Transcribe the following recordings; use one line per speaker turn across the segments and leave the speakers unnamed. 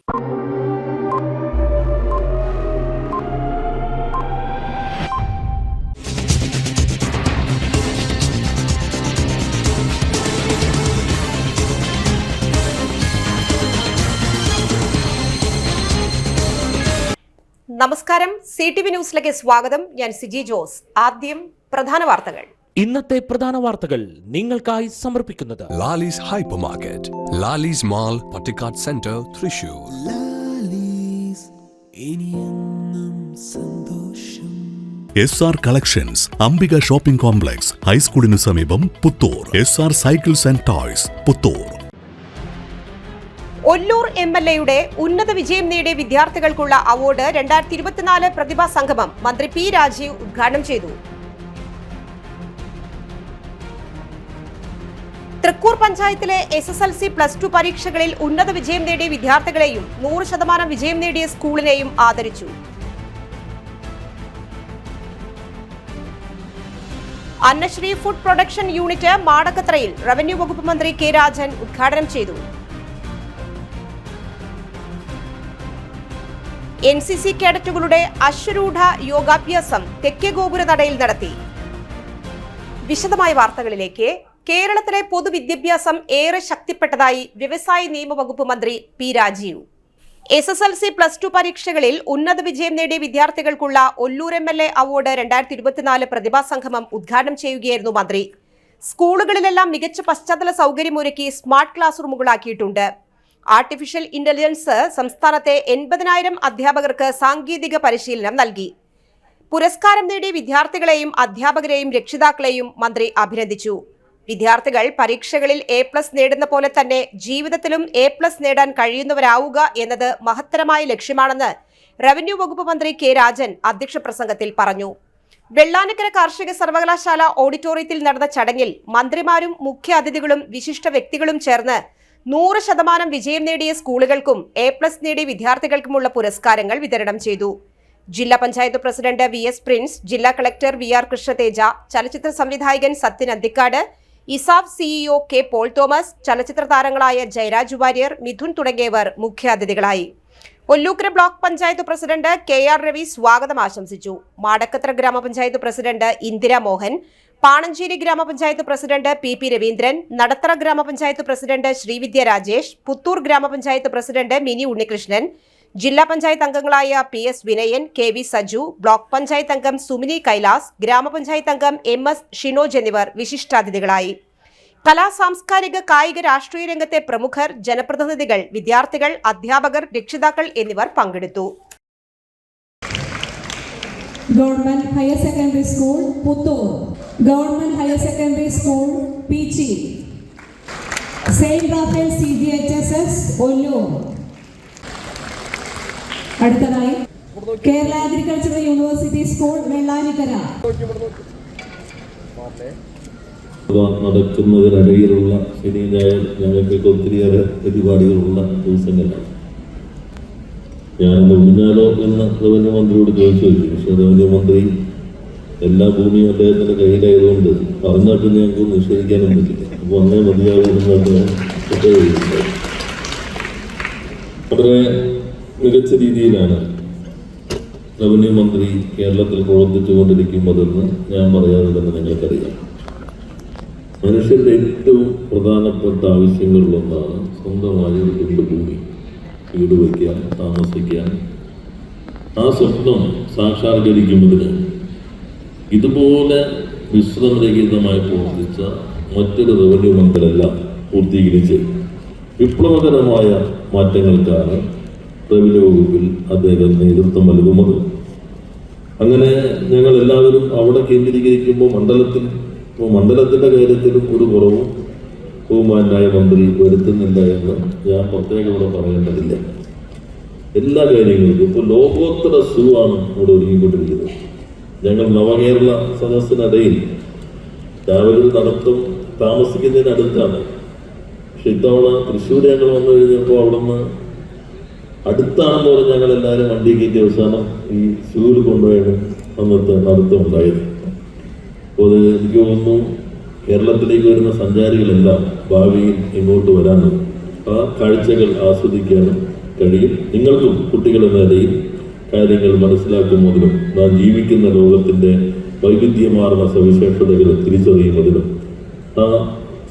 നമസ്കാരം, CTV ന്യൂസിലേക്ക് സ്വാഗതം. ഞാൻ സിജി ജോസ്. ആദ്യം പ്രധാന വാർത്തകൾ.
ഇന്നത്തെ പ്രധാന വാർത്തകൾ നിങ്ങൾക്കായി സമർപ്പിക്കുന്നത്
Lalees hyper market, Lalees mall, Pattikkad center, Thrissur.
SR collections, Ambika shopping complex, ഹൈസ്കൂളിന് സമീപം, Puthur. SR cycles and toys, Puthur.
Ollur MLAയുടെ ഉന്നത വിജയം നേടിയ വിദ്യാർത്ഥികൾക്കുള്ള അവാർഡ് 2024 പ്രതിഭാ സംഗമം മന്ത്രി പി രാജീവ് ഉദ്ഘാടനം ചെയ്തു. തൃക്കൂർ പഞ്ചായത്തിലെ SSLC +2 പരീക്ഷകളിൽ ഉന്നത വിജയം നേടിയ വിദ്യാർത്ഥികളെയും 100% വിജയം നേടിയ സ്കൂളിനെയും ആദരിച്ചു. അന്നശ്രീ ഫുഡ് പ്രൊഡക്ഷൻ യൂണിറ്റ് മാടക്കത്രയിൽ റവന്യൂ വകുപ്പ് മന്ത്രി കെ രാജൻ ഉദ്ഘാടനം ചെയ്തു. NCC കേഡറ്റുകളുടെ അശ്വരൂഢ യോഗാഭ്യാസം തെക്കേ ഗോപുര നടയിൽ നടത്തി. വിശദമായ വാർത്തകളിലേക്ക്. കേരളത്തിലെ പൊതുവിദ്യാഭ്യാസം ഏറെ ശക്തിപ്പെട്ടതായി വ്യവസായ നിയമവകുപ്പ് മന്ത്രി പി രാജീവ്. SSLC +2 പരീക്ഷകളിൽ ഉന്നത വിജയം നേടിയ വിദ്യാർത്ഥികൾക്കുള്ള ഒല്ലൂർ MLA അവാർഡ് 2024 പ്രതിഭാ സംഗമം ഉദ്ഘാടനം ചെയ്യുകയായിരുന്നു മന്ത്രി. സ്കൂളുകളിലെല്ലാം മികച്ച പശ്ചാത്തല സൗകര്യമൊരുക്കി സ്മാർട്ട് ക്ലാസ് റൂമുകളാക്കിയിട്ടുണ്ട്. ആർട്ടിഫിഷ്യൽ ഇന്റലിജൻസ് സംസ്ഥാനത്തെ 80,000 അധ്യാപകർക്ക് സാങ്കേതിക പരിശീലനം നൽകി. പുരസ്കാരം നേടിയ വിദ്യാർത്ഥികളെയും അധ്യാപകരെയും രക്ഷിതാക്കളെയും മന്ത്രി അഭിനന്ദിച്ചു. വിദ്യാർത്ഥികൾ പരീക്ഷകളിൽ A+ നേടുന്ന പോലെ തന്നെ ജീവിതത്തിലും A+ നേടാൻ കഴിയുന്നവരാവുക എന്നത് മഹത്തരമായ ലക്ഷ്യമാണെന്ന് റവന്യൂ വകുപ്പ് മന്ത്രി കെ രാജൻ അധ്യക്ഷ പ്രസംഗത്തിൽ പറഞ്ഞു. വെള്ളാനിക്കര കാർഷിക സർവകലാശാല ഓഡിറ്റോറിയത്തിൽ നടന്ന ചടങ്ങിൽ മന്ത്രിമാരും മുഖ്യ അതിഥികളും വിശിഷ്ട വ്യക്തികളും ചേർന്ന് 100% വിജയം നേടിയ സ്കൂളുകൾക്കും A+ നേടിയ വിദ്യാർത്ഥികൾക്കുമുള്ള പുരസ്കാരങ്ങൾ വിതരണം ചെയ്തു. ജില്ലാ പഞ്ചായത്ത് പ്രസിഡന്റ് VS പ്രിൻസ്, ജില്ലാ കളക്ടർ VR കൃഷ്ണതേജ, ചലച്ചിത്ര സംവിധായകൻ സത്യൻ അന്തിക്കാട്, ഇസാഫ് CEO കെ പോൾ തോമസ്, ചലച്ചിത്ര താരങ്ങളായ ജയരാജ് വാര്യർ, മിഥുൻ തുടങ്ങിയവർ മുഖ്യാതിഥികളായി. Ollukkara block panchayat president KR Ravi സ്വാഗതം ആശംസിച്ചു. മാടക്കത്ര ഗ്രാമപഞ്ചായത്ത് പ്രസിഡന്റ് ഇന്ദിര മോഹൻ, പാണഞ്ചേരി ഗ്രാമപഞ്ചായത്ത് പ്രസിഡന്റ് PP രവീന്ദ്രൻ, നടത്തറ ഗ്രാമപഞ്ചായത്ത് പ്രസിഡന്റ് ശ്രീവിദ്യ രാജേഷ്, പുത്തൂർ ഗ്രാമപഞ്ചായത്ത് പ്രസിഡന്റ് മിനി ഉണ്ണികൃഷ്ണൻ, ജില്ലാ പഞ്ചായത്ത് അംഗങ്ങളായ PS Vinayan, KV Saju, block panchayat അംഗം സുമിനി കൈലാസ്, ഗ്രാമപഞ്ചായത്ത് അംഗം MS ഷിനോജ് എന്നിവർ വിശിഷ്ടാതിഥികളായി. കലാ, സാംസ്കാരിക, കായിക, രാഷ്ട്രീയ രംഗത്തെ പ്രമുഖർ, ജനപ്രതിനിധികൾ, വിദ്യാർത്ഥികൾ, അധ്യാപകർ, രക്ഷിതാക്കൾ എന്നിവർ പങ്കെടുത്തു.
Government higher secondary school Puthur, government higher secondary school Peechi, saint Raphael CGHSS Ollur. അടുത്തതായി Kerala agricultural university school Vellanikkara.
നടക്കുന്നതിനിടയിലുള്ള ശനി ഞായർ ഞങ്ങൾക്ക് ഒത്തിരിയേറെ പരിപാടികളുള്ള ദിവസങ്ങളാണ്. ഞാനൊന്ന് ഒഴിഞ്ഞാലോ എന്ന് റവന്യൂ മന്ത്രിയോട് ചോദിച്ചു. പക്ഷെ റവന്യൂ മന്ത്രി എല്ലാ ഭൂമിയും അദ്ദേഹത്തിന്റെ കയ്യിലായതുകൊണ്ട് പറഞ്ഞാൽ പിന്നെ ഞങ്ങൾക്ക് നിഷേധിക്കാനും പറ്റില്ല. അപ്പോൾ ഒന്നേ മതിയാകുമെന്ന് അദ്ദേഹം വളരെ മികച്ച രീതിയിലാണ് റവന്യൂ മന്ത്രി കേരളത്തിൽ പ്രവർത്തിച്ചുകൊണ്ടിരിക്കുന്നതെന്ന് ഞാൻ പറയാതെ തന്നെ നിങ്ങൾക്കറിയാം. മനുഷ്യരുടെ ഏറ്റവും പ്രധാനപ്പെട്ട ആവശ്യങ്ങളിലൊന്നാണ് സ്വന്തമായ ഒരു തുണ്ട് ഭൂമി, വീട് വയ്ക്കാൻ, താമസിക്കാൻ. ആ സ്വപ്നം സാക്ഷാത്കരിക്കുന്നതിന് ഇതുപോലെ വിശ്രമരഹിതമായി പ്രവർത്തിച്ച മറ്റൊരു റവന്യൂ മന്ത്രിയെല്ലാം പൂർത്തീകരിച്ച് വിപ്ലവകരമായ മാറ്റങ്ങൾക്കാണ് റവന്യൂ വകുപ്പിൽ അദ്ദേഹം നേതൃത്വം നൽകുന്നത്. അങ്ങനെ ഞങ്ങൾ എല്ലാവരും അവിടെ കേന്ദ്രീകരിക്കുമ്പോൾ മണ്ഡലത്തിന്റെ കാര്യത്തിലും ഒരു കുറവും ബഹുമാനായ മന്ത്രി വരുത്തുന്നില്ല എന്ന് ഞാൻ പ്രത്യേകം ഇവിടെ പറയേണ്ടതില്ല. എല്ലാ കാര്യങ്ങൾക്കും ഇപ്പോൾ ലോകോത്തര ആണ് ഇവിടെ ഒരുങ്ങിക്കൊണ്ടിരിക്കുന്നത്. ഞങ്ങൾ നവകേരള സദസ്സിനിടയിൽ രാവിലെ നടത്തും താമസിക്കുന്നതിനടുത്താണ്. പക്ഷെ ഇത്തവണ തൃശ്ശൂർ ഞങ്ങൾ വന്നു കഴിഞ്ഞപ്പോൾ അവിടെ നിന്ന് അടുത്താണെന്ന് പറഞ്ഞ് ഞങ്ങൾ എല്ലാവരും വണ്ടി കയറ്റി അവസാനം ഈ ഷൂവിൽ കൊണ്ടുപോയാണ് അന്നത്തെ നടത്തം ഉണ്ടായത്. അപ്പോൾ അത് എനിക്ക് തോന്നുന്നു കേരളത്തിലേക്ക് വരുന്ന സഞ്ചാരികളെല്ലാം ഭാവിയിൽ ഇങ്ങോട്ട് വരാനും ആ കാഴ്ചകൾ ആസ്വദിക്കാനും കഴിയും. നിങ്ങൾക്കും കുട്ടികളെന്ന നിലയിൽ കാര്യങ്ങൾ മനസ്സിലാക്കുന്നതിനും നാം ജീവിക്കുന്ന ലോകത്തിൻ്റെ വൈവിധ്യമാർന്ന സവിശേഷതകൾ തിരിച്ചറിയുന്നതിനും ആ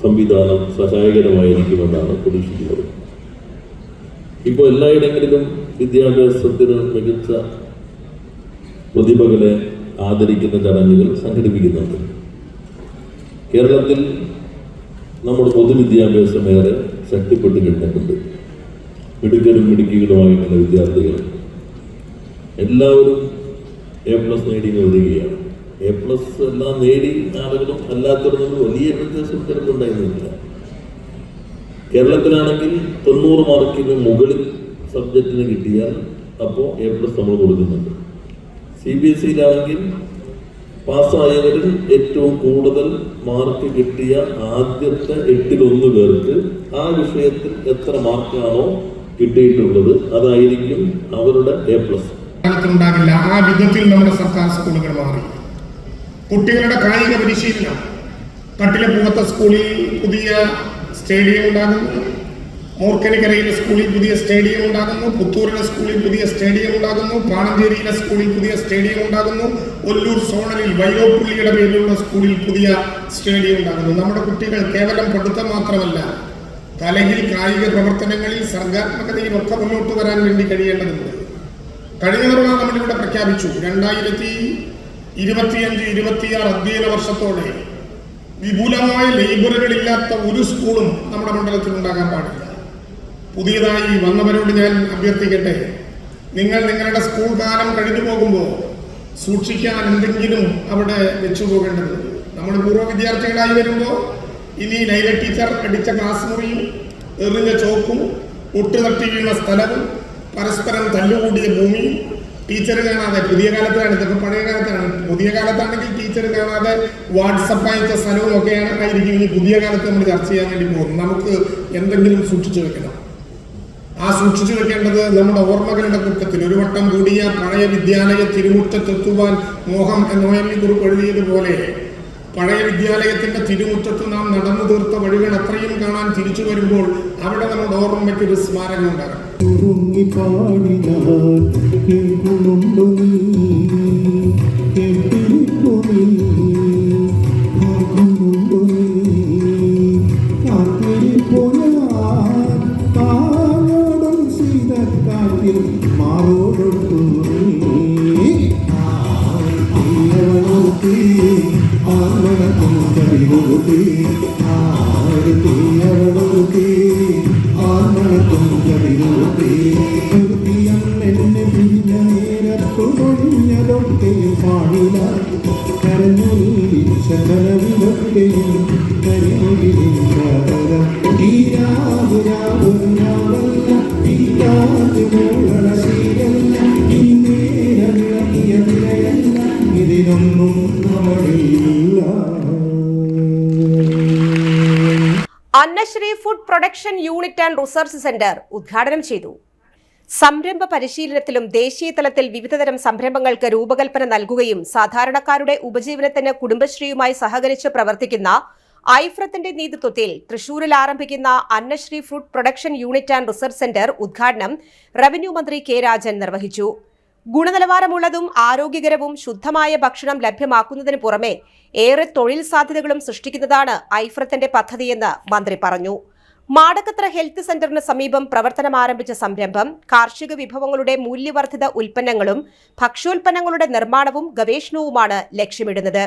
സംവിധാനം സഹായകരമായിരിക്കുമെന്നാണ് പ്രതീക്ഷിക്കുന്നത്. ഇപ്പോൾ എല്ലായിടങ്ങളിലും വിദ്യാഭ്യാസത്തിന് മികച്ച പ്രതിഭകളെ ആദരിക്കുന്ന ചടങ്ങുകൾ സംഘടിപ്പിക്കുന്നുണ്ട്. കേരളത്തിൽ നമ്മുടെ പൊതുവിദ്യാഭ്യാസം ഏറെ ശക്തിപ്പെട്ട് കിടന്നിട്ടുണ്ട്. മിടുക്കരും മിടുക്കികളുമായിട്ടുള്ള വിദ്യാർത്ഥികൾ എല്ലാവരും A+ നേടി വരികയാണ്. A+ എല്ലാം നേടി ആളുകളും അല്ലാത്തവരും വലിയ വ്യത്യാസം തിരക്കുണ്ടായിരുന്നില്ല. കേരളത്തിലാണെങ്കിൽ 90 മാർക്കിന് മുകളിൽ സബ്ജക്റ്റിന് കിട്ടിയാൽ അപ്പോൾ A+ നമ്മൾ കൊടുക്കുന്നുണ്ട്. CBSEയിലാണെങ്കിൽ പാസ്സായവരിൽ ഏറ്റവും കൂടുതൽ മാർക്ക് കിട്ടിയ ആദ്യത്തെ 8-1 പേർക്ക് ആ വിഷയത്തിൽ എത്ര മാർക്കാണോ കിട്ടിയിട്ടുള്ളത് അതായിരിക്കും അവരുടെ A+.
ഉണ്ടാകില്ല. ആ വിധത്തിൽ നമ്മുടെ സർക്കാർ സ്കൂളുകൾ മാറി. കുട്ടികളുടെ കായിക പരിശീലനം കട്ടിലപ്പുറത്തെ സ്കൂളിൽ പുതിയ സ്റ്റേഡിയം ഉണ്ടാകുന്നു, മൂർക്കനിക്കരയിലെ സ്കൂളിൽ പുതിയ സ്റ്റേഡിയം ഉണ്ടാകുന്നു, പുത്തൂരിലെ സ്കൂളിൽ പുതിയ സ്റ്റേഡിയം ഉണ്ടാകുന്നു, പാണഞ്ചേരിയിലെ സ്കൂളിൽ പുതിയ സ്റ്റേഡിയം ഉണ്ടാകുന്നു, ഒല്ലൂർ സോണലിൽ വൈലോപ്പള്ളിയുടെ പേരിലുള്ള സ്കൂളിൽ പുതിയ സ്റ്റേഡിയം ഉണ്ടാകുന്നു. നമ്മുടെ കുട്ടികൾ കേവലം പഠിത്തം മാത്രമല്ല, കലയിൽ കായിക പ്രവർത്തനങ്ങളിൽ സർഗാത്മകതയിലൊക്കെ മുന്നോട്ട് വരാൻ വേണ്ടി കഴിയേണ്ടതുണ്ട്. കഴിഞ്ഞ തവണ നമ്മളിവിടെ പ്രഖ്യാപിച്ചു 2025-26 അധ്യയന വർഷത്തോടെ വിപുലമായ ലൈബ്രറികളില്ലാത്ത ഒരു സ്കൂളും നമ്മുടെ മണ്ഡലത്തിൽ ഉണ്ടാകാൻ പാടില്ല. പുതിയതായി വന്നവരോട് ഞാൻ അഭ്യർത്ഥിക്കട്ടെ, നിങ്ങൾ നിങ്ങളുടെ സ്കൂൾ കാലം കഴിഞ്ഞു പോകുമ്പോൾ സൂക്ഷിക്കാൻ എന്തെങ്കിലും അവിടെ വെച്ചു പോകേണ്ടതുണ്ട്. നമ്മൾ പൂർവ്വ വിദ്യാർത്ഥികളായി വരുമ്പോൾ ഇനി ലൈല ടീച്ചർ അടിച്ച ക്ലാസ് മുറിയും എറിഞ്ഞ ചോക്കും ഒട്ടു തട്ടി വീണ സ്ഥലവും പരസ്പരം തല്ലുകൂടിയ ഭൂമി, ടീച്ചർ കാണാതെ, പുതിയ കാലത്താണ് ഇതൊക്കെ, പഴയ കാലത്താണ്, പുതിയ കാലത്താണെങ്കിൽ ടീച്ചർ കാണാതെ വാട്സപ്പ് അയച്ച സ്ഥലവും ഒക്കെയാണ് ആയിരിക്കും ഇനി പുതിയ കാലത്ത് നമ്മൾ ചർച്ച ചെയ്യാൻ വേണ്ടി പോകുന്നത്. നമുക്ക് എന്തെങ്കിലും സൂക്ഷിച്ചു വെക്കണം. ആ സൂക്ഷിച്ചു വെക്കേണ്ടത് നമ്മുടെ ഓർമ്മകളുടെ കൂട്ടത്തിൽ ഒരു വട്ടം കൂടിയ പഴയ വിദ്യാലയ തിരുമുറ്റത്തെത്തുവാൻ മോഹം എന്ന OMV കുറിപ്പ് എഴുതിയതുപോലെ പഴയ വിദ്യാലയത്തിന്റെ തിരുമുറ്റത്ത് നാം നടന്നു തീർത്ത വഴികൾ അത്രയും കാണാൻ തിരിച്ചു വരുമ്പോൾ അവിടെ നമ്മുടെ ഓർമ്മയ്ക്ക് ഒരു സ്മാരകം ഉണ്ടാകണം.
Annasree food production unit and research centre ഉദ്ഘാടനം ചെയ്തു. സംരംഭ പരിശീലനത്തിലും ദേശീയ തലത്തിൽ വിവിധതരം സംരംഭങ്ങൾക്ക് രൂപകൽപ്പന നൽകുകയും സാധാരണക്കാരുടെ ഉപജീവനത്തിന് കുടുംബശ്രീയുമായി സഹകരിച്ച് പ്രവർത്തിക്കുന്ന ഐഫ്രത്തിന്റെ നേതൃത്വത്തിൽ തൃശൂരിൽ ആരംഭിക്കുന്ന Annasree food production unit and research centre ഉദ്ഘാടനം റവന്യൂ മന്ത്രി കെ രാജൻ നിർവഹിച്ചു. ഗുണനിലവാരമുള്ളതും ആരോഗ്യകരവും ശുദ്ധമായ ഭക്ഷണം ലഭ്യമാക്കുന്നതിന് പുറമെ ഏറെ തൊഴിൽ സാധ്യതകളും സൃഷ്ടിക്കുന്നതാണ് ഐഫ്രത്തിന്റെ പദ്ധതിയെന്ന് മന്ത്രി പറഞ്ഞു. മാടക്കത്ര ഹെൽത്ത് സെന്ററിന് സമീപം പ്രവർത്തനം ആരംഭിച്ച സംരംഭം കാർഷിക വിഭവങ്ങളുടെ മൂല്യവർദ്ധിത ഉൽപ്പന്നങ്ങളും ഭക്ഷ്യോൽപ്പന്നങ്ങളുടെ നിർമ്മാണവും ഗവേഷണവുമാണ് ലക്ഷ്യമിടുന്നത്.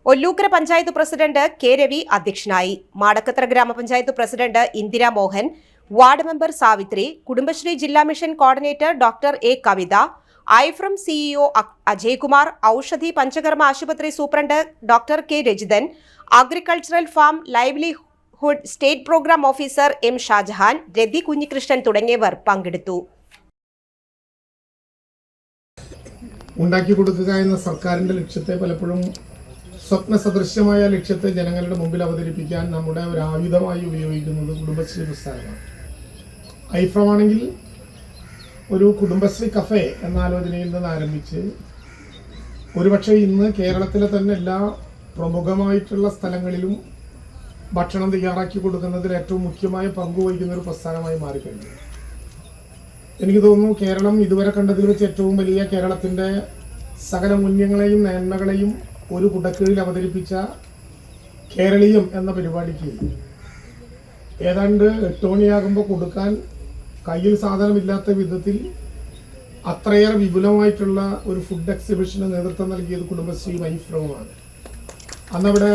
ഒല്ലൂക്കര പഞ്ചായത്ത് പ്രസിഡന്റ് കെ രവി അധ്യക്ഷനായി. Madakkathara grama panchayat president Indira Mohan, ward member Savithri, Kudumbashree ജില്ലാ mission coordinator doctor A Kavitha, Aifram CEO Ajaykumar, Oushadhi panchakarma ആശുപത്രി superintendent doctor K Rajithan, agricultural farm livelihood state programme officer M Shajahan, Rathi Kunhikrishnan തുടങ്ങിയവർ പങ്കെടുത്തു.
ഉണ്ടാക്കി കൊടുക്കുക എന്ന സർക്കാരിന്റെ ലക്ഷ്യത്തെ പലപ്പോഴും സ്വപ്ന സദൃശ്യമായ ലക്ഷ്യത്തെ ജനങ്ങളുടെ മുമ്പിൽ അവതരിപ്പിക്കാൻ നമ്മുടെ ഒരു ആയുധമായി ഉപയോഗിക്കുന്നത് കുടുംബശ്രീ പ്രസ്ഥാനമാണ്. ഐഫ്രം ആണെങ്കിൽ ഒരു കുടുംബശ്രീ കഫേ എന്ന ആലോചനയിൽ നിന്ന് ആരംഭിച്ച് ഒരുപക്ഷെ ഇന്ന് കേരളത്തിലെ തന്നെ എല്ലാ പ്രമുഖമായിട്ടുള്ള സ്ഥലങ്ങളിലും ഭക്ഷണം തയ്യാറാക്കി കൊടുക്കുന്നതിൽ ഏറ്റവും മുഖ്യമായ പങ്കുവഹിക്കുന്ന ഒരു പ്രസ്ഥാനമായി മാറിക്കഴിഞ്ഞു. എനിക്ക് തോന്നുന്നു കേരളം ഇതുവരെ കണ്ടതിൽ വെച്ച് ഏറ്റവും വലിയ കേരളത്തിൻ്റെ സകല മൂല്യങ്ങളെയും നന്മകളെയും ഒരു കുടക്കീഴിൽ അവതരിപ്പിച്ച കേരളീയം എന്ന പരിപാടിക്ക് ഏതാണ്ട് 8 മണിയാകുമ്പോൾ കൊടുക്കാൻ കയ്യിൽ സാധനമില്ലാത്ത വിധത്തിൽ അത്രയേറെ വിപുലമായിട്ടുള്ള ഒരു ഫുഡ് എക്സിബിഷന് നേതൃത്വം നൽകിയത് കുടുംബശ്രീ മൈഫ്രവുമാണ്. അന്നവിടെ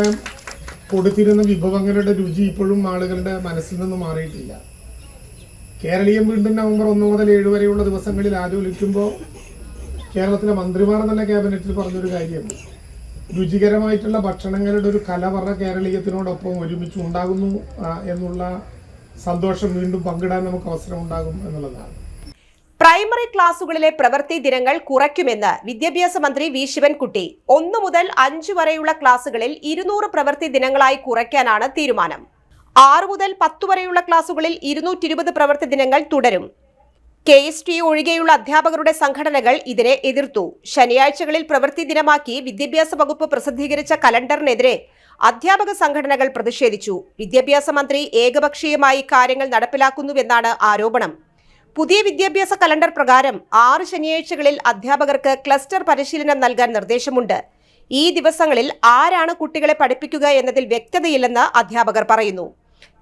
കൊടുത്തിരുന്ന വിഭവങ്ങളുടെ രുചി ഇപ്പോഴും ആളുകളുടെ മനസ്സിൽ നിന്ന് മാറിയിട്ടില്ല. കേരളീയം വീണ്ടും നവംബർ 1 മുതൽ 7 വരെയുള്ള ദിവസങ്ങളിൽ ആലോചിക്കുമ്പോൾ കേരളത്തിലെ മന്ത്രിമാർ തന്നെ ക്യാബിനറ്റിൽ പറഞ്ഞൊരു കാര്യം, രുചികരമായിട്ടുള്ള ഭക്ഷണങ്ങളുടെ ഒരു കലവറ കേരളീയത്തിനോടൊപ്പം ഒരുമിച്ച് ഉണ്ടാകുന്നു എന്നുള്ള സന്തോഷം വീണ്ടും പങ്കിടാൻ നമുക്ക് അവസരം ഉണ്ടാകും എന്നുള്ളതാണ്.
പ്രൈമറി ക്ലാസുകളിലെ പ്രവൃത്തി ദിനങ്ങൾ കുറയ്ക്കുമെന്ന് വിദ്യാഭ്യാസ മന്ത്രി വി ശിവൻകുട്ടി. 1 മുതൽ 5 വരെയുള്ള ക്ലാസുകളിൽ 200 പ്രവൃത്തി ദിനങ്ങളായി കുറയ്ക്കാനാണ് തീരുമാനം. 6 മുതൽ 10 വരെയുള്ള ക്ലാസുകളിൽ 220 പ്രവൃത്തി ദിനങ്ങൾ തുടരും. KST ഒഴികെയുള്ള അധ്യാപകരുടെ സംഘടനകൾ ഇതിനെ എതിർത്തു. ശനിയാഴ്ചകളിൽ പ്രവൃത്തി ദിനമാക്കി വിദ്യാഭ്യാസ വകുപ്പ് പ്രസിദ്ധീകരിച്ച കലണ്ടറിനെതിരെ അധ്യാപക സംഘടനകൾ പ്രതിഷേധിച്ചു. വിദ്യാഭ്യാസ മന്ത്രി ഏകപക്ഷീയമായി കാര്യങ്ങൾ നടപ്പിലാക്കുന്നുവെന്നാണ് ആരോപണം. പുതിയ വിദ്യാഭ്യാസ കലണ്ടർ പ്രകാരം 6 ശനിയാഴ്ചകളിൽ അധ്യാപകർക്ക് ക്ലസ്റ്റർ പരിശീലനം നൽകാൻ നിർദ്ദേശമുണ്ട്. ഈ ദിവസങ്ങളിൽ ആരാണ് കുട്ടികളെ പഠിപ്പിക്കുക എന്നതിൽ വ്യക്തതയില്ലെന്ന് അധ്യാപകർ പറയുന്നു.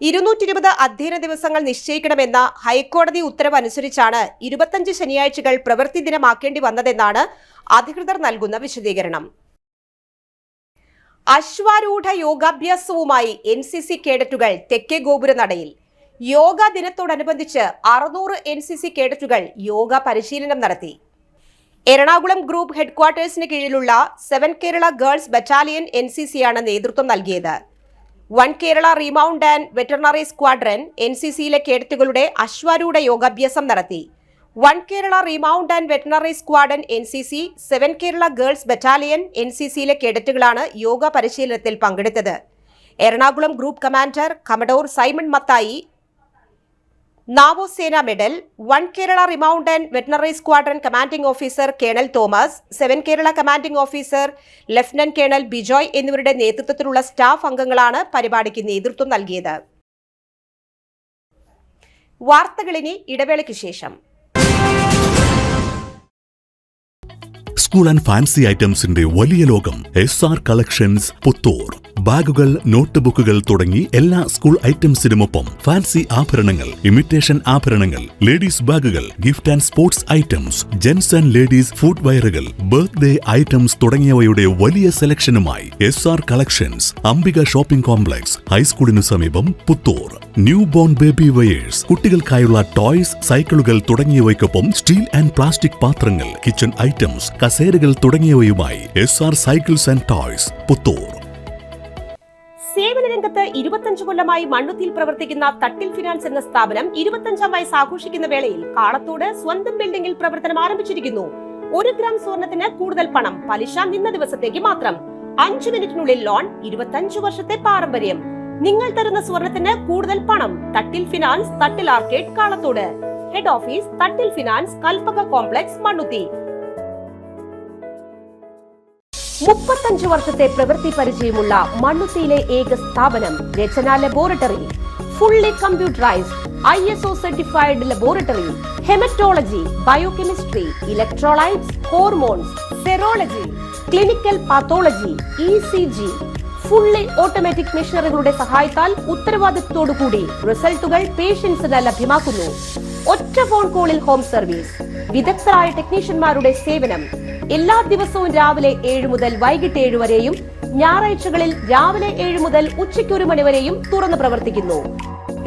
220 അധ്യയന ദിവസങ്ങൾ നിശ്ചയിക്കണമെന്ന ഹൈക്കോടതി ഉത്തരവ് അനുസരിച്ചാണ് 25 ശനിയാഴ്ചകൾ പ്രവൃത്തി ദിനമാക്കേണ്ടി വന്നതെന്നാണ് അധികൃതർ നൽകുന്ന വിശദീകരണം. അശ്വാരൂഢ യോഗാഭ്യാസവുമായി NCC കേഡറ്റുകൾ തെക്കേ ഗോപുരനടയിൽ. യോഗ ദിനത്തോടനുബന്ധിച്ച് 600 NCC കേഡറ്റുകൾ യോഗ പരിശീലനം നടത്തി. എറണാകുളം ഗ്രൂപ്പ് ഹെഡ്ക്വാർട്ടേഴ്സിന് കീഴിലുള്ള 7 കേരള ഗേൾസ് ബറ്റാലിയൻ NCCയാണ് നേതൃത്വം നൽകിയത്. 1 Kerala remount and veterinary squadron NCCയിലെ കേഡറ്റുകളുടെ അശ്വാരൂഢ യോഗാഭ്യാസം നടത്തി. 1 Kerala remount and veterinary squadron NCC, 7 Kerala girls battalion NCCയിലെ കേഡറ്റുകളാണ് യോഗ പരിശീലനത്തിൽ പങ്കെടുത്തത്. Ernakulam group commander commodore Simon Mathai Nao Sena medal, 1 Kerala remount and veterinary squadron commanding officer colonel Thomas, 7 Kerala commanding officer lieutenant colonel Bijoy എന്നിവരുടെ നേതൃത്വത്തിലുള്ള സ്റ്റാഫ് അംഗങ്ങളാണ് പരിപാടിക്ക് നേതൃത്വം നൽകിയത്. വാർത്തകളിനി ഇടവേളയ്ക്ക് ശേഷം.
സ്കൂൾ ആൻഡ് ഫാൻസി ഐറ്റംസിന്റെ വലിയ ലോകം SR കളക്ഷൻസ് പുത്തൂർ. ബാഗുകൾ, നോട്ട് ബുക്കുകൾ തുടങ്ങി എല്ലാ സ്കൂൾ ഐറ്റംസിനുമൊപ്പം ഫാൻസി ആഭരണങ്ങൾ, ഇമിറ്റേഷൻ ആഭരണങ്ങൾ, ലേഡീസ് ബാഗുകൾ, gift and sports items, gents and ladies foot വെയറുകൾ, ബർത്ത്ഡേ ഐറ്റംസ് തുടങ്ങിയവയുടെ വലിയ സെലക്ഷനുമായി SR collections, Ambika shopping complex, ഹൈസ്കൂളിനു സമീപം Puthur. New born baby wears, കുട്ടികൾക്കായുള്ള ടോയ്സ്, സൈക്കിളുകൾ തുടങ്ങിയവയ്ക്കൊപ്പം സ്റ്റീൽ ആൻഡ് പ്ലാസ്റ്റിക് പാത്രങ്ങൾ, കിച്ചൺ ഐറ്റംസ്, കസേരകൾ തുടങ്ങിയവയുമായി SR cycles and toys Puthur.
സേവന രംഗത്ത് 25 കൊല്ലമായി മണ്ണുത്തിയിൽ പ്രവർത്തിക്കുന്ന തട്ടിൽ ഫിനാൻസ് എന്ന സ്ഥാപനം 25ാം വയസ്സ് ആഘോഷിക്കുന്ന വേളയിൽ കാളത്തോട് സ്വന്തം ബിൽഡിംഗിൽ പ്രവർത്തനം ആരംഭിച്ചിരിക്കുന്നു. 1 ഗ്രാം സ്വർണത്തിന് കൂടുതൽ പണം, പലിശ നിന്ന ദിവസത്തേക്ക് മാത്രം, 5 മിനിറ്റിനുള്ളിൽ ലോൺ, 25 വർഷത്തെ പാരമ്പര്യം. നിങ്ങൾ തരുന്ന സ്വർണത്തിന് കൂടുതൽ പണം. Thattil finance, Thattil arcade, Kalathode. Head office Thattil finance, Kalpaka complex, Mannuthy. 35 വർഷത്തെ പ്രവൃത്തി പരിചയമുള്ള മണ്ണുത്തിയിലെ ഏക സ്ഥാപനം Rachana laboratory. Fully computerised, ISO certified laboratory. Haematology, biochemistry, electrolytes, hormones, serology, clinical pathology, ECG. Fully automatic മെഷീനറികളുടെ സഹായത്താൽ ഉത്തരവാദിത്വത്തോടുകൂടി റിസൾട്ടുകൾ പേഷ്യൻസിന് ലഭ്യമാക്കുന്നു. ഒറ്റ ഫോൺ കോളിൽ ഹോം സർവീസ്. വിദഗ്ധരായ ടെക്നീഷ്യന്മാരുടെ സേവനം. എല്ലാ ദിവസവും രാവിലെ 7 മുതൽ വൈകിട്ട് 7 വരെയും ഞായറാഴ്ചകളിൽ രാവിലെ 7 മുതൽ ഉച്ചയ്ക്ക് 1 മണി വരെയും തുറന്നു പ്രവർത്തിക്കുന്നു.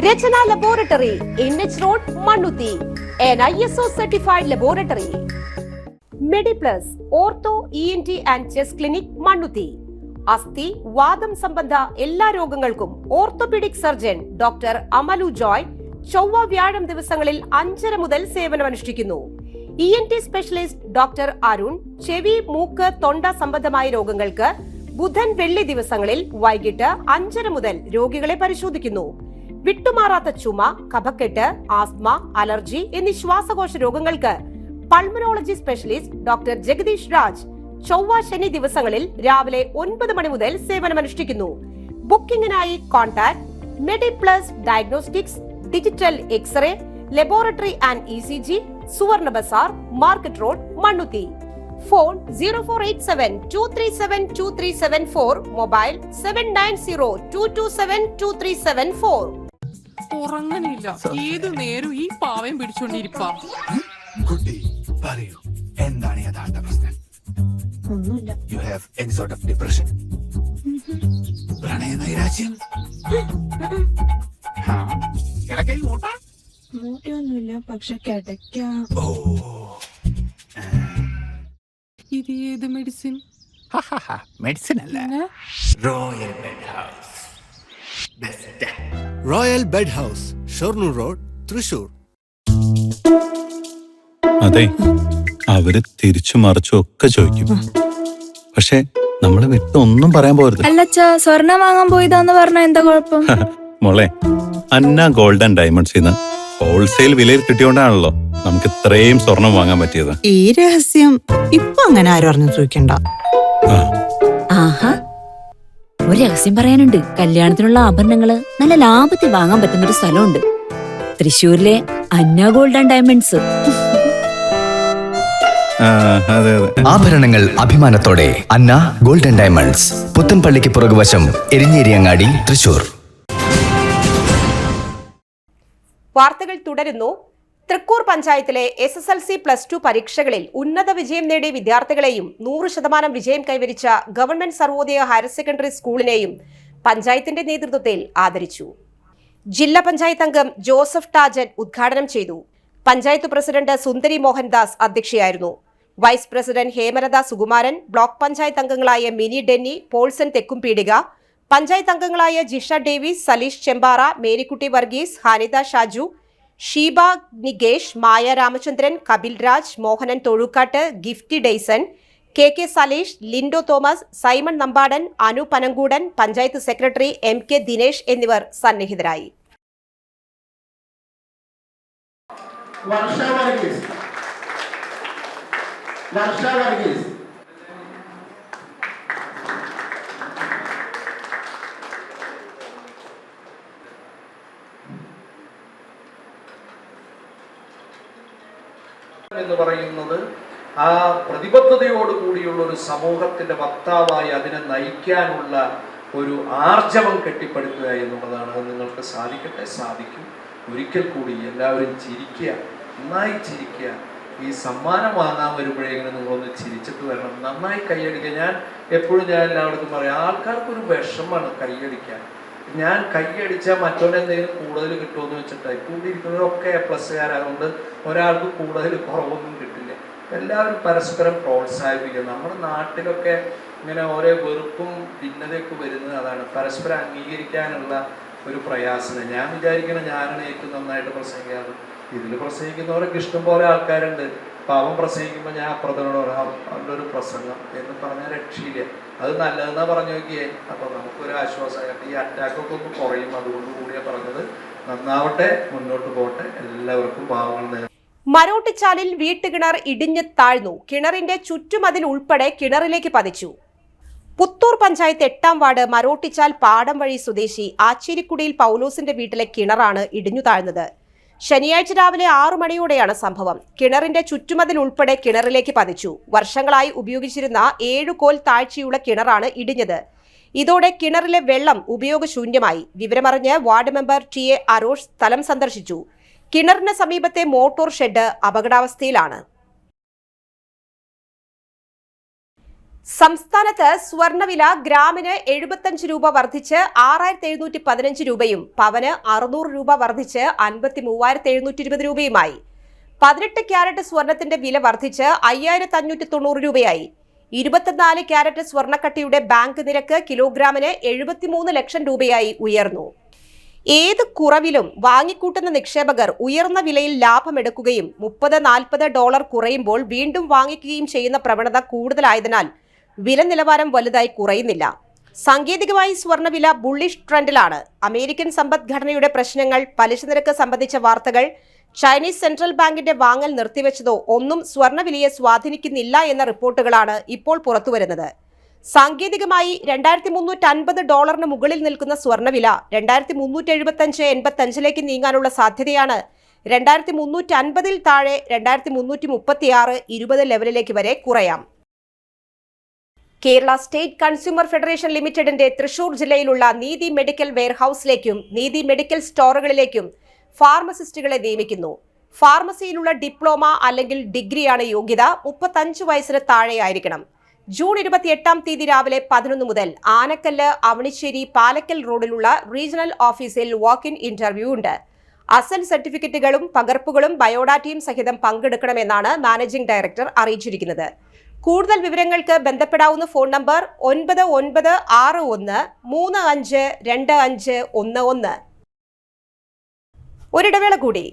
Rachana laboratory, NH road, Mannuthy. ISO certified laboratory. Mediplus, ortho, ENT and chest clinic, Mannuthy. അസ്ഥി, വാദം സംബന്ധ എല്ലാ രോഗങ്ങൾക്കും orthopaedic surgeon doctor Amalu Joy ചൊവ്വ വ്യാഴം ദിവസങ്ങളിൽ 5:30 മുതൽ സേവനമനുഷ്ഠിക്കുന്നു. ENT സ്പെഷ്യലിസ്റ്റ് ഡോക്ടർ അരുൺ ചെവി, മൂക്ക്, തൊണ്ട സംബന്ധമായ രോഗങ്ങൾക്ക് ബുധൻ, വെള്ളി ദിവസങ്ങളിൽ വൈകിട്ട് 5:30 മുതൽ രോഗികളെ പരിശോധിക്കുന്നു. വിട്ടുമാറാത്ത ചുമ, കഫക്കെട്ട്, ആസ്മ, അലർജി എന്നീ ശ്വാസകോശ രോഗങ്ങൾക്ക് pulmonology specialist doctor Jagadish Raj ചൊവ്വ, ശനി ദിവസങ്ങളിൽ രാവിലെ 9 മണി മുതൽ സേവനമനുഷ്ഠിക്കുന്നു. ബുക്കിംഗിനായി contact Mediplus diagnostics, digital x-ray, laboratory and ECG, Suvarna Bazar, market road, Mannuthy. Phone 0487-237-2374, mobile 790227-2374.
ഉറങ്ങണില്ല, ഏതു നേരം ഈ പാവം പിടിച്ചോണ്ടിരിപ്പാ.
കുട്ടി പറയൂ, എന്താണ് യഥാർത്ഥ പ്രശ്നം?
ഒന്നുമില്ല.
You have any sort of depression? പ്രണയ നൈരാശ്യം?
മൂട്ടിയൊന്നുമില്ല, പക്ഷെ കിടക്കാം.
ഓ,
ഇത് ഏത് മെഡിസിൻ?
മെഡിസിൻ അല്ല, royal bed house. Best royal bed house, Shoranur road, Thrissur.
അതെ, അവര് തിരിച്ചു മറിച്ചും ഒക്കെ ചോദിക്കും. പക്ഷെ നമ്മളെ വിട്ട് ഒന്നും പറയാൻ പോരുത്.
അല്ലച്ചാ, സ്വർണം വാങ്ങാൻ പോയതാന്ന് പറഞ്ഞ എന്താ കുഴപ്പം?
മോളെ, അന്ന ഗോൾഡ് ആൻഡ് ഡയമണ്ട്സിന്ന് ഹോൾസെയിൽ വിലയിൽ കിട്ടിയോണ്ടാണല്ലോ നമുക്ക് ഇത്രയും സ്വർണം വാങ്ങാൻ പറ്റിയത്.
ഈ രഹസ്യം ഇപ്പൊ അങ്ങനെ ആരും അറിഞ്ഞു ചോദിക്കണ്ട.
ആഹാ, ഒരു രഹസ്യം പറയാനുണ്ട്. കല്യാണത്തിനുള്ള ആഭരണങ്ങള് നല്ല ലാഭത്തിൽ വാങ്ങാൻ പറ്റുന്ന ഒരു സ്ഥലമുണ്ട്, തൃശ്ശൂരിലെ അന്ന ഗോൾഡ് ആൻഡ് ഡയമണ്ട്സ്.
അതെ അതെ.
ആഭരണങ്ങൾ അഭിമാനത്തോടെ അന്ന ഗോൾഡൻ ഡയമണ്ട്സ്, പുത്തൻപള്ളിക്ക് പുറകുവശം, എരിഞ്ഞേരിയങ്ങാടി, തൃശൂർ.
വാർത്തകൾ തുടരുന്നു. തൃക്കൂർ പഞ്ചായത്തിലെ SSLC+2 പരീക്ഷകളിൽ ഉന്നത വിജയം നേടിയ വിദ്യാർത്ഥികളെയും 100% വിജയം കൈവരിച്ച ഗവൺമെന്റ് സർവോദയ ഹയർ സെക്കൻഡറി സ്കൂളിനെയും പഞ്ചായത്തിന്റെ നേതൃത്വത്തിൽ ആദരിച്ചു. ജില്ലാ പഞ്ചായത്ത് അംഗം ജോസഫ് ടാജൻ ഉദ്ഘാടനം ചെയ്തു. പഞ്ചായത്ത് പ്രസിഡന്റ് സുന്ദരി മോഹൻദാസ് അധ്യക്ഷയായിരുന്നു. Vice president Hemalatha Sukumaran, block panchayat അംഗങ്ങളായ മിനി ഡെന്നി, പോൾസൺ തെക്കുംപീടിക, പഞ്ചായത്ത് അംഗങ്ങളായ Jisha Davis, Saleesh Chembara, Marykutty Varghese, Hanitha Shaju, Sheeba Nikesh, Maya Ramachandran, Kapil Raj, Mohanan Thozhukkattu, Gifty Dayson, KK Saleesh, Lindo Thomas, Simon Nampadan, Anu Panankoodan, panchayat secretary MK Dinesh എന്നിവർ സന്നിഹിതരായി.
എന്ന് പറയുന്നത് ആ പ്രതിബദ്ധതയോടുകൂടിയുള്ള ഒരു സമൂഹത്തിന്റെ വക്താവായി അതിനെ നയിക്കാനുള്ള ഒരു ആർജവം കെട്ടിപ്പടുക്കുക എന്നുള്ളതാണ്. അത് നിങ്ങൾക്ക് സാധിക്കും. ഒരിക്കൽ കൂടി എല്ലാവരും ചിരിക്കുക, നന്നായി ചിരിക്കുക. ഈ സമ്മാനം വാങ്ങാൻ വരുമ്പോഴെങ്കിലും നിങ്ങളൊന്ന് ചിരിച്ചിട്ട് വരണം, നന്നായി കൈയടിക്കുക. ഞാൻ എപ്പോഴും എല്ലാവർക്കും പറയാം, ആൾക്കാർക്കൊരു വിഷമാണ് കൈയടിക്കാൻ. ഞാൻ കൈയടിച്ചാൽ മറ്റോനെന്തെങ്കിലും കൂടുതൽ കിട്ടുമെന്ന് വെച്ചിട്ടായി. കൂടി ഇരിക്കുന്നവരൊക്കെ A+കാരായതുകൊണ്ട് ഒരാൾക്ക് കൂടുതൽ കുറവൊന്നും കിട്ടില്ല. എല്ലാവരും പരസ്പരം പ്രോത്സാഹിപ്പിക്കുക. നമ്മുടെ നാട്ടിലൊക്കെ ഇങ്ങനെ ഓരോ വെറുപ്പും ഭിന്നതയൊക്കെ വരുന്നത് അതാണ്, പരസ്പരം അംഗീകരിക്കാനുള്ള ഒരു പ്രയാസം. ഞാൻ വിചാരിക്കണം ഞാനാണ് ഏറ്റവും നന്നായിട്ട് പ്രസംഗിക്കാറ്. ഇതിൽ പ്രസംഗിക്കുന്നവരൊക്കെ ഇഷ്ടം പോലെ ആൾക്കാരുണ്ട്. പാവം പ്രസംഗിക്കുമ്പോൾ ഞാൻ അപ്പുറത്തോട് പറയാം അവൻ്റെ ഒരു പ്രസംഗം എന്ന് പറഞ്ഞാൽ രക്ഷയില്ല. അത് നല്ലതെന്നാ പറഞ്ഞു നോക്കിയേ. അപ്പോൾ നമുക്കൊരു ആശ്വാസമായിട്ട് ഈ അറ്റാക്കൊക്കെ ഒന്ന് കുറയും. അതുകൊണ്ട് കൂടിയാണ് പറഞ്ഞത്. നന്നാവട്ടെ, മുന്നോട്ട് പോട്ടെ, എല്ലാവർക്കും പാവങ്ങൾ.
മരോട്ടിച്ചാലിൽ വീട്ടുകിണർ ഇടിഞ്ഞ് താഴ്ന്നു. കിണറിന്റെ ചുറ്റുമതിൽ ഉൾപ്പെടെ കിണറിലേക്ക് പതിച്ചു. പുത്തൂർ പഞ്ചായത്ത് 8-ാം വാർഡ് മരോട്ടിച്ചാൽ പാടം വഴി സ്വദേശി ആച്ചേരിക്കുടിയിൽ പൗലോസിന്റെ വീട്ടിലെ കിണറാണ് ഇടിഞ്ഞു താഴ്ന്നത്. ശനിയാഴ്ച രാവിലെ 6 മണിയോടെയാണ് സംഭവം. കിണറിന്റെ ചുറ്റുമതിൽ ഉൾപ്പെടെ കിണറിലേക്ക് പതിച്ചു. വർഷങ്ങളായി ഉപയോഗിച്ചിരുന്ന 7 കോൽ താഴ്ചയുള്ള കിണറാണ് ഇടിഞ്ഞത്. ഇതോടെ കിണറിലെ വെള്ളം ഉപയോഗശൂന്യമായി. വിവരമറിഞ്ഞ് വാർഡ് മെമ്പർ TA അരോഷ് സ്ഥലം സന്ദർശിച്ചു. കിണറിന് സമീപത്തെ മോട്ടോർ ഷെഡ് അപകടാവസ്ഥയിലാണ്. സംസ്ഥാനത്ത് സ്വർണ്ണവില ഗ്രാമിന് 75 രൂപ വർദ്ധിച്ച് 6715 രൂപയും പവന് 600 രൂപ വർദ്ധിച്ച് 53720 രൂപയുമായി. 18 ക്യാരറ്റ് സ്വർണത്തിന്റെ വില വർദ്ധിച്ച് 5590 രൂപയായി. 24 ക്യാരറ്റ് സ്വർണ്ണക്കട്ടിയുടെ ബാങ്ക് നിരക്ക് കിലോഗ്രാമിന് 73 ലക്ഷം രൂപയായി ഉയർന്നു. ഏത് കുറവിലും വാങ്ങിക്കൂട്ടുന്ന നിക്ഷേപകർ ഉയർന്ന വിലയിൽ ലാഭമെടുക്കുകയും $30-40 കുറയുമ്പോൾ വീണ്ടും വാങ്ങിക്കുകയും ചെയ്യുന്ന പ്രവണത കൂടുതലായതിനാൽ വില നിലവാരം വലുതായി കുറയുന്നില്ല. സാങ്കേതികമായി സ്വർണ്ണവില ബുള്ളിഷ് ട്രെൻഡിലാണ്. അമേരിക്കൻ സമ്പദ്ഘടനയുടെ പ്രശ്നങ്ങൾ, പലിശ നിരക്ക് സംബന്ധിച്ച വാർത്തകൾ, ചൈനീസ് സെൻട്രൽ ബാങ്കിന്റെ വാങ്ങൽ നിർത്തിവെച്ചതോ ഒന്നും സ്വർണ്ണവിലയെ സ്വാധീനിക്കുന്നില്ല എന്ന റിപ്പോർട്ടുകളാണ് ഇപ്പോൾ പുറത്തുവരുന്നത്. സാങ്കേതികമായി $2350 മുകളിൽ നിൽക്കുന്ന സ്വർണ്ണവില 2375-85 നീങ്ങാനുള്ള സാധ്യതയാണ് 2350 താഴെ 2336 20 ലെവലിലേക്ക് വരെ കുറയാം. കേരള സ്റ്റേറ്റ് കൺസ്യൂമർ ഫെഡറേഷൻ ലിമിറ്റഡിന്റെ തൃശൂർ ജില്ലയിലുള്ള നീതി മെഡിക്കൽ വെയർഹൌസിലേക്കും നീതി മെഡിക്കൽ സ്റ്റോറുകളിലേക്കും ഫാർമസിസ്റ്റുകളെ നിയമിക്കുന്നു. ഫാർമസിയിലുള്ള ഡിപ്ലോമ അല്ലെങ്കിൽ ഡിഗ്രിയാണ് യോഗ്യത. 35 വയസ്സിന് താഴെയായിരിക്കണം. ജൂൺ 28 രാവിലെ 11 മുതൽ ആനക്കല്ല്, അവണിശ്ശേരി, പാലക്കൽ റോഡിലുള്ള റീജിയണൽ ഓഫീസിൽ വാക്ക് ഇൻ ഇന്റർവ്യൂ ഉണ്ട്. അസൽ സർട്ടിഫിക്കറ്റുകളും പകർപ്പുകളും ബയോഡാറ്റയും സഹിതം പങ്കെടുക്കണമെന്നാണ് മാനേജിംഗ് ഡയറക്ടർ അറിയിച്ചിരിക്കുന്നത്. കൂടുതൽ വിവരങ്ങൾക്ക് ബന്ധപ്പെടാവുന്ന ഫോൺ നമ്പർ 9961352511. ഒരിടവേള കൂടി.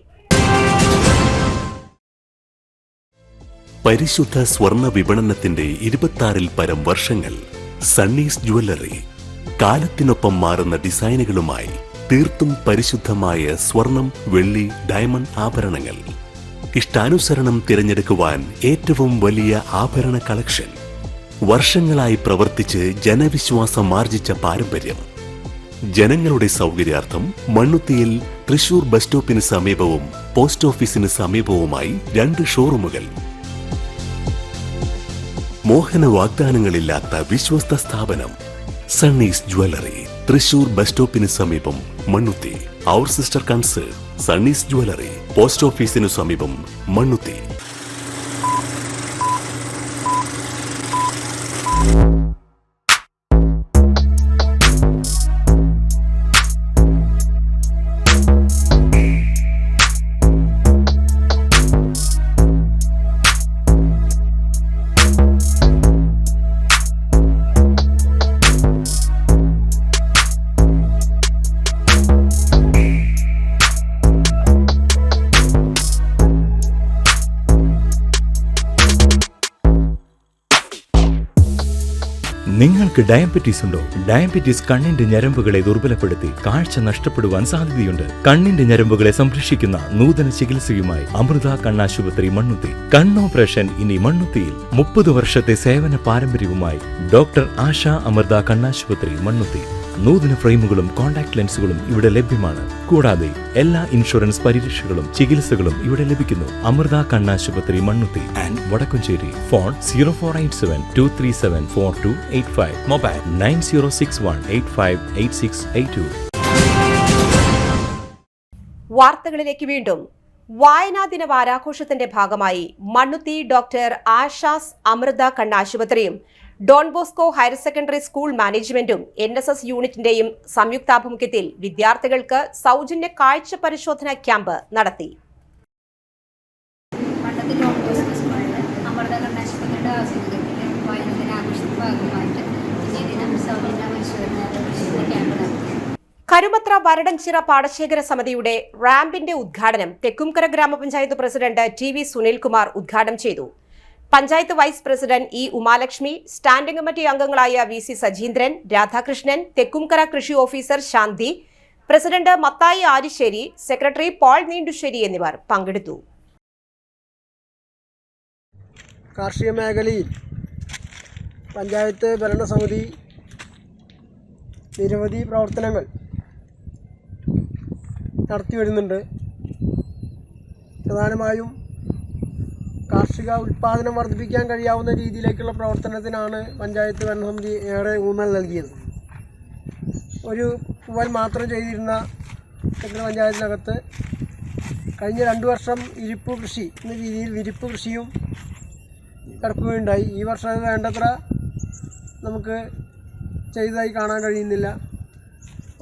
പരിശുദ്ധ സ്വർണ്ണ വിപണനത്തിന്റെ 26-ൽ പരം വർഷങ്ങൾ. സണ്ണീസ് ജ്വല്ലറി കാലത്തിനൊപ്പം മാറുന്ന ഡിസൈനുകളുമായി തീർത്തും പരിശുദ്ധമായ സ്വർണം, വെള്ളി, ഡയമണ്ട് ആഭരണങ്ങൾ. ഇഷ്ടാനുസരണം തിരഞ്ഞെടുക്കുവാൻ ഏറ്റവും വലിയ ആഭരണ കളക്ഷൻ. വർഷങ്ങളായി പ്രവർത്തിച്ച് ജനവിശ്വാസം ആർജിച്ച പാരമ്പര്യം. ജനങ്ങളുടെ സൗകര്യാർത്ഥം മണ്ണുത്തിയിൽ തൃശൂർ ബസ് സ്റ്റോപ്പിന് സമീപവും പോസ്റ്റ് ഓഫീസിന് സമീപവുമായി 2 ഷോറൂമുകൾ. മോഹന വാഗ്ദാനങ്ങളില്ലാത്ത വിശ്വസ്ത സ്ഥാപനം സണ്ണീസ് ജ്വല്ലറി, തൃശൂർ ബസ് സ്റ്റോപ്പിന് സമീപം, മണ്ണുത്തി. അവർ സിസ്റ്റർ കൺസേൺ സണ്ണീസ് ജ്വല്ലറി, പോസ്റ്റ് ഓഫീസിനു സമീപം, മണ്ണുത്തി.
നിങ്ങൾക്ക് ഡയബറ്റീസ് ഉണ്ടോ? ഡയബറ്റീസ് കണ്ണിന്റെ ഞരമ്പുകളെ ദുർബലപ്പെടുത്തി കാഴ്ച നഷ്ടപ്പെടുവാൻ സാധ്യതയുണ്ട്. കണ്ണിന്റെ ഞരമ്പുകളെ സംരക്ഷിക്കുന്ന നൂതന ചികിത്സയുമായി അമൃത കണ്ണാശുപത്രി, മണ്ണുത്തി. കണ്ണോപ്പറേഷൻ ഇനി മണ്ണുത്തിയിൽ. 30 വർഷത്തെ സേവന പാരമ്പര്യവുമായി ഡോക്ടർ ആശ അമൃത കണ്ണാശുപത്രി, മണ്ണുത്തി. നൂതന ഫ്രെയിമുകളും കോൺടാക്ട് ലെൻസുകളും ഇവിടെ ലഭ്യമാണ്. കൂടാതെ എല്ലാ ഇൻഷുറൻസ് പരിരക്ഷകളും ചികിത്സകളും ഇവിടെ ലഭിക്കുന്നു. അമൃത കണ്ണാശുപത്രി, Mannuthy and Vadakkumchery. Phone 0487-237-4285. Mobile 9061858682.
വാർത്തകളിലേക്ക് വീണ്ടും. വായനാ ദിന വാരാഘോഷത്തിന്റെ ഭാഗമായി മണ്ണുത്തി ഡോക്ടർ ആശാസ് അമൃത കണ്ണാശുപത്രിയും Don Bosco higher secondary school മാനേജ്മെന്റും NSS യൂണിറ്റിന്റെയും സംയുക്താഭിമുഖ്യത്തിൽ വിദ്യാർത്ഥികൾക്ക് സൗജന്യ കാഴ്ച പരിശോധന ക്യാമ്പ് നടത്തി. കരുമത്ര വരടഞ്ചിറ പാടശേഖര സമിതിയുടെ റാമ്പിന്റെ ഉദ്ഘാടനം തെക്കുംകര ഗ്രാമപഞ്ചായത്ത് പ്രസിഡന്റ് TV സുനിൽകുമാർ ഉദ്ഘാടനം ചെയ്തു. Panchayat vice president E Umalakshmi, standing committee അംഗങ്ങളായ VC സജീന്ദ്രൻ, രാധാകൃഷ്ണൻ, തെക്കുംകര കൃഷി officer Shanthi, president Mathai Arissery, secretary Paul Neendussery എന്നിവർ പങ്കെടുത്തു.
കാർഷിക മേഖലയിൽ പഞ്ചായത്ത് ഭരണസമിതി നിരവധി പ്രവർത്തനങ്ങൾ നടത്തി വരുന്നുണ്ട്. പ്രധാനമായും കാർഷിക ഉൽപ്പാദനം വർദ്ധിപ്പിക്കാൻ കഴിയാവുന്ന രീതിയിലേക്കുള്ള പ്രവർത്തനത്തിനാണ് പഞ്ചായത്ത് ഭരണസമിതി ഏറെ ഊന്നൽ നൽകിയത്. ഒരു പൂവൽ മാത്രം ചെയ്തിരുന്ന തെക്കൻ പഞ്ചായത്തിനകത്ത് കഴിഞ്ഞ 2 വർഷം ഇരിപ്പ് കൃഷി എന്ന രീതിയിൽ വിരിപ്പ് കൃഷിയും ഇറക്കുകയുണ്ടായി. ഈ വർഷം അത് വേണ്ടത്ര നമുക്ക് ചെയ്തതായി കാണാൻ കഴിയുന്നില്ല.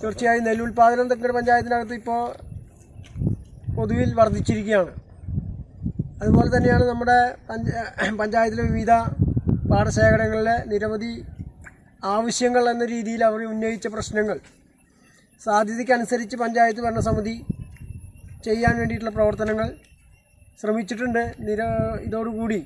തീർച്ചയായും നെല്ലുൽപാദനം തെക്കൻ പഞ്ചായത്തിനകത്ത് ഇപ്പോൾ പൊതുവിൽ വർദ്ധിച്ചിരിക്കുകയാണ്. അതുപോലെ തന്നെയാണ് നമ്മുടെ പഞ്ചായത്തിലെ വിവിധ പാടശേഖരങ്ങളിലെ നിരവധി ആവശ്യങ്ങൾ എന്ന രീതിയിൽ അവർ ഉന്നയിച്ച പ്രശ്നങ്ങൾ സാധ്യതയ്ക്കനുസരിച്ച് പഞ്ചായത്ത് ഭരണസമിതി ചെയ്യാൻ വേണ്ടിയിട്ടുള്ള പ്രവർത്തനങ്ങൾ ശ്രമിച്ചിട്ടുണ്ട്. ഇതോടുകൂടി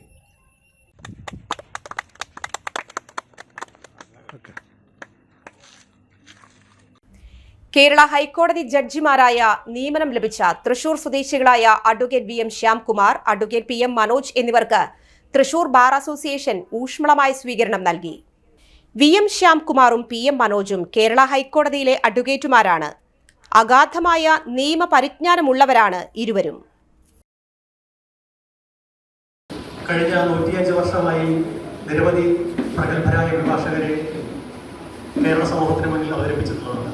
കേരള ഹൈക്കോടതി ജഡ്ജിമാരായ നിയമനം ലഭിച്ച തൃശൂർ സ്വദേശികളായ advocate VM Shyamkumar, advocate PM Manoj എന്നിവർക്ക് തൃശൂർ ബാർ അസോസിയേഷൻ ഊഷ്മളമായ സ്വീകരണം നൽകി. VM ശ്യാംകുമാറും PM മനോജും കേരള ഹൈക്കോടതിയിലെ അഡ്വക്കേറ്റുമാരാണ്. അഗാധമായ നിയമപരിജ്ഞാനമുള്ളവരാണ് ഇരുവരും.
കഴിഞ്ഞ 105 വർഷമായി നിരവധി പ്രഗത്ഭരായ അഭിഭാഷകരെ കേരള സമൂഹത്തിന് മുന്നിൽ അവതരിപ്പിച്ചിട്ടുള്ളതാണ്.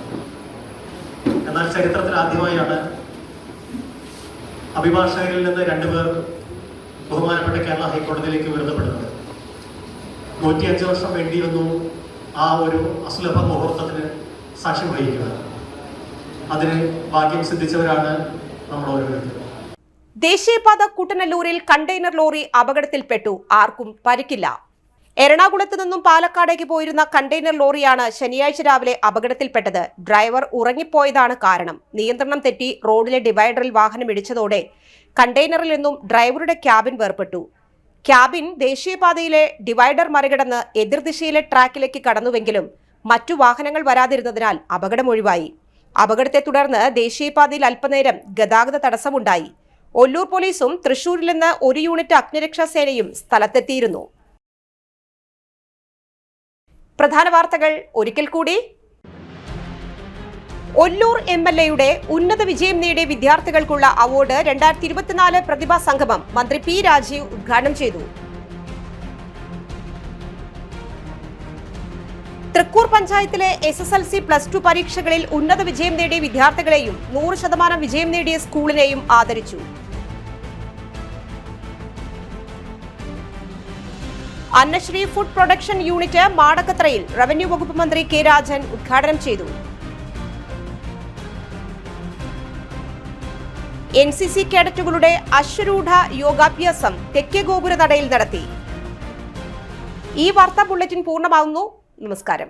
എന്നാൽ ചരിത്രത്തിൽ ആദ്യമായാണ് അഭിഭാഷകരിൽ നിന്ന് 2 പേർ ബഹുമാനപ്പെട്ട കേരള ഹൈക്കോടതിയിലേക്ക് ബന്ധപ്പെടുന്നത്. 105 വർഷം വേണ്ടി വന്നു ആ ഒരു അസുലഭ മുഹൂർത്തത്തിന് സാക്ഷ്യം വഹിക്കുക. അതിന് ഭാഗ്യം സിദ്ധിച്ചവരാണ് നമ്മൾ ഓരോരുത്തരും.
ദേശീയപാത കുട്ടനല്ലൂരിൽ കണ്ടെയ്നർ ലോറി അപകടത്തിൽപ്പെട്ടു. ആർക്കും പരിക്കില്ല. എറണാകുളത്ത് നിന്നും പാലക്കാടേക്ക് പോയിരുന്ന കണ്ടെയ്നർ ലോറിയാണ് ശനിയാഴ്ച രാവിലെ അപകടത്തിൽപ്പെട്ടത്. ഡ്രൈവർ ഉറങ്ങിപ്പോയതാണ് കാരണം. നിയന്ത്രണം തെറ്റി റോഡിലെ ഡിവൈഡറിൽ വാഹനം ഇടിച്ചതോടെ കണ്ടെയ്നറിൽ നിന്നും ഡ്രൈവറുടെ ക്യാബിൻ വേർപെട്ടു. ക്യാബിൻ ദേശീയപാതയിലെ ഡിവൈഡർ മറികടന്ന് എതിർദിശയിലെ ട്രാക്കിലേക്ക് കടന്നുവെങ്കിലും മറ്റു വാഹനങ്ങൾ വരാതിരുന്നതിനാൽ അപകടമൊഴിവായി. അപകടത്തെ തുടർന്ന് ദേശീയപാതയിൽ അല്പനേരം ഗതാഗത തടസ്സമുണ്ടായി. ഒല്ലൂർ പോലീസും തൃശൂരിൽ നിന്ന് 1 യൂണിറ്റ് അഗ്നിരക്ഷാ സേനയും സ്ഥലത്തെത്തിയിരുന്നു. പ്രധാന വാർത്തകൾ ഒരിക്കൽ കൂടി. ഒല്ലൂർ MLAയുടെ ഉന്നത വിജയം നേടിയ വിദ്യാർത്ഥികൾക്കുള്ള അവാർഡ് 2024 പ്രതിഭാ സംഗമം മന്ത്രി പി രാജീവ് ഉദ്ഘാടനം ചെയ്തു. തൃക്കൂർ പഞ്ചായത്തിലെ SSLC +2 പരീക്ഷകളിൽ ഉന്നത വിജയം നേടിയ വിദ്യാർത്ഥികളെയും 100% വിജയം നേടിയ സ്കൂളിനെയും ആദരിച്ചു. അന്നശ്രീ ഫുഡ് പ്രൊഡക്ഷൻ യൂണിറ്റ് മാടക്കത്രയിൽ റവന്യൂ വകുപ്പ് മന്ത്രി കെ രാജൻ ഉദ്ഘാടനം ചെയ്തു. NCC കേഡറ്റുകളുടെ അശ്വരൂഢ യോഗാഭ്യാസം തെക്കേ ഗോപുര നടയിൽ നടത്തി. ഈ വാർത്താ ബുള്ളറ്റിൻ പൂർണ്ണമാകുന്നു. നമസ്കാരം.